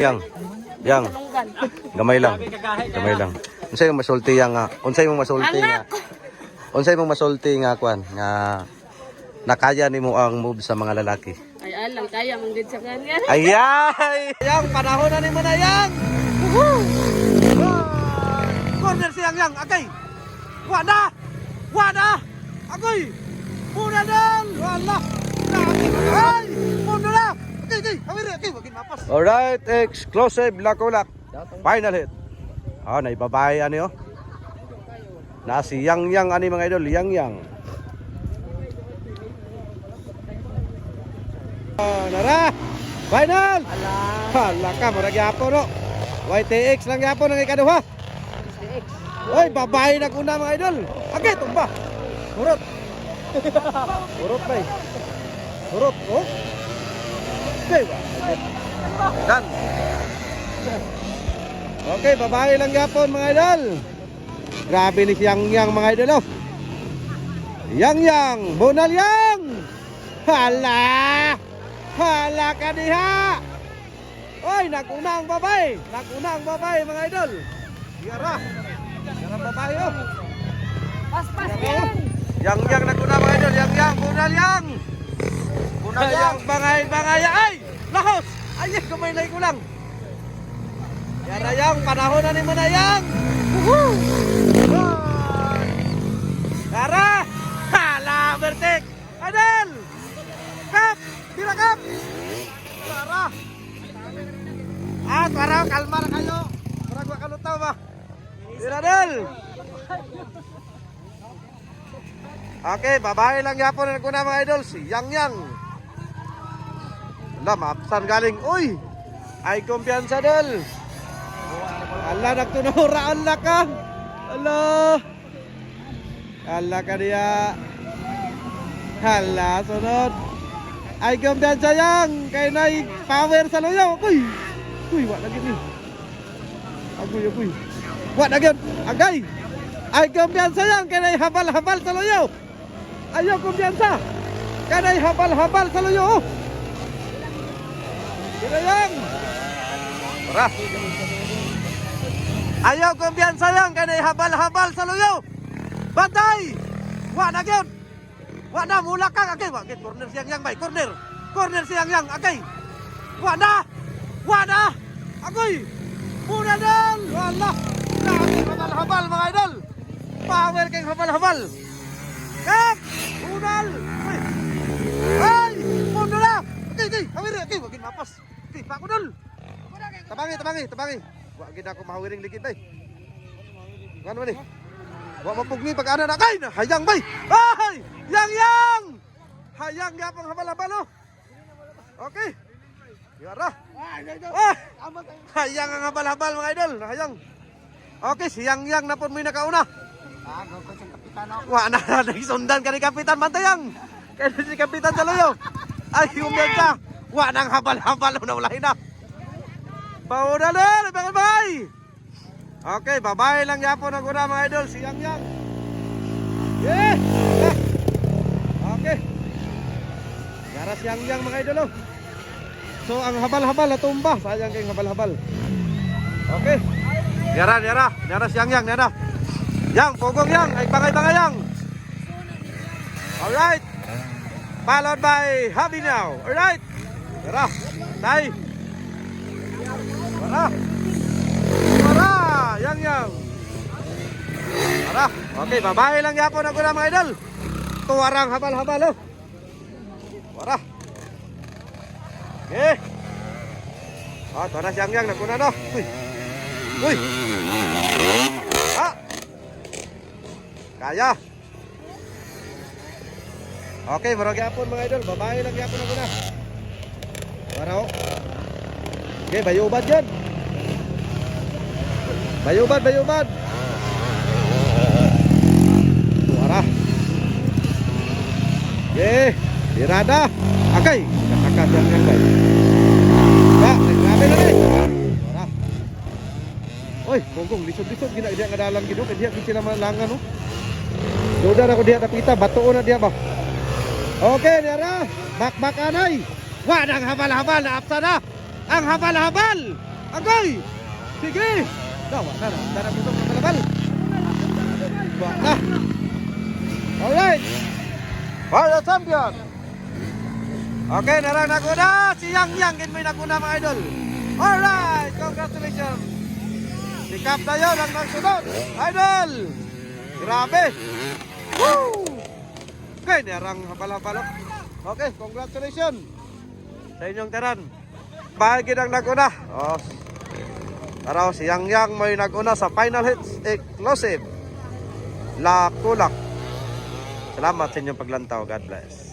Yang. Gamay lang. Gamay lang. Unsay mong masulti yang nga? Unsay mong masulti nga? Unsay mong masulti nga kwan nga nakaya nimo ang move sa mga lalaki? Ay alang kaya man gid sa kanya. Ayay! Yang panahon na nimo na yang. Corner si yang agay. Wala. Wala. Agoy. Muna dal. Wala. Ay! Muna na. Okay. Awiri, wagin mapas. Alright, exclusive lakulak. Final hit. Naibabay ani oh. Na si Yang ani mga idol, Yang. Nara. Final. Hala ka murag gyapon no. YTX lang gyapon ang ikaduha. Oy, babay na kuna mga idol. Agay tumba. Urot. Urot bay. Urot oh. Okay, dan. Okay, babae lang yapon mga idol. Grabe ni Yang mga idol oh. Yang, bonal Yang. Hala ka diha. Oy, naguna ang babay mga idol. Yara babae oh. Pas Yang naguna mga idol, Yang, bonal Yang. Yang bangay ay lahos ay kamay na ikulang yara Yang panahon na ni mo na Yang yara hala bertek adel kap tira kap yara para kalma na kayo para gua kalutaw ba tira del. Okay, babae lang yapon na kuna mga idol si Yang. Ala, maapsan galing. Uy! Ay kumpiyansa del. Ala, nagtunura. Ala ka. Ala ka niya. Ala, sunod. Ay kumpiyansa Yang. Kaya na power sa luyaw. Uy, wak lagi ni. Agoy. Wak lagi. Agay. Ay kumpiyansa Yang. Kaya na habal-habal sa luyaw. Ayaw kumpiyansa. Kaya na habal-habal sa luyaw. Yang. Tara. Ayaw kumpiyansa Yang kaya habal-habal sa luyo. Bantay. Wa na gyud. Wa na mula ka agay. Wa gid corner si Yang bay. Corner si Yang agay. Wa na. Agoy. Muna dal. Wala. Habal-habal mga idol. Power kay habal-habal. Kap. Unal. Ay. Muna na. Okay. Awiri, wagin mapas. Okay, Pak Kudul. Tabangi. Wag gid ako mahawiring ligid bay. Ngano ni? Wa mapugni pag ana na kay na hayang bay. Ay! Yang! Hayang gyapon habal-habal oh. Okay. Yara. Hayang ang habal-habal mga idol, hayang. Okay, si Yang na pud may nakauna. Go ko sa kapitan ako. Wa na nagsundan ka ni kapitan Mantayang. Kaya si kapitan sa loyo. Ay, humyan ka. Wa nang habal-habal na ulahin na. Pauna na, bay. Okay, babae lang yapon ang una mga idol, si Yang. Yeah. Okay. Gara si Yang mga idol oh. So ang habal-habal natumba, sayang kay habal-habal. Okay. Yara si Yang. Yang, pogong Yang, ay bangay Yang. Alright. Followed by Happy now. Alright. Tara. Tay. Tara. Yang. Tara. Okay, babae lang yapon ako na mga idol. Tuwarang habal-habal oh. Tara. Okay. Tara si Yang naguna no. Uy. Kaya. Okay, marag yapon mga idol, babae lang yapon ako na. Para oh. Okay, bayubad yan. Bayubad. Para. Okay, dirada. Okay, katakas yang bay. Grabe na rin. Para. Oy, bonggong, lisod-lisod gina dia ngadalang gino, kaya dia sila malangan no. Duda na ko dia tapita, batuon na dia ba. Okay, Nara. Bakbak anay. Wah, ang habal-habal. Naapsa na. Ang habal-habal. Agay! Sige! Dawa na. Darang ito ng kalabal. Buwak na. Alright. For the champion. Okay, narang naguna. Si Yang Yang din may naguna mga idol. Alright, congratulations. Sikap na yun ang nagsunod. Idol! Grabe! Woo! Okay, narang habal-habal. Okay, congratulations sa inyong teran. Bahagi ng naguna. Oh, taraw si Yang Yang may naguna sa final hits exclusive. Lakulak. Salamat sa inyong paglantaw. God bless.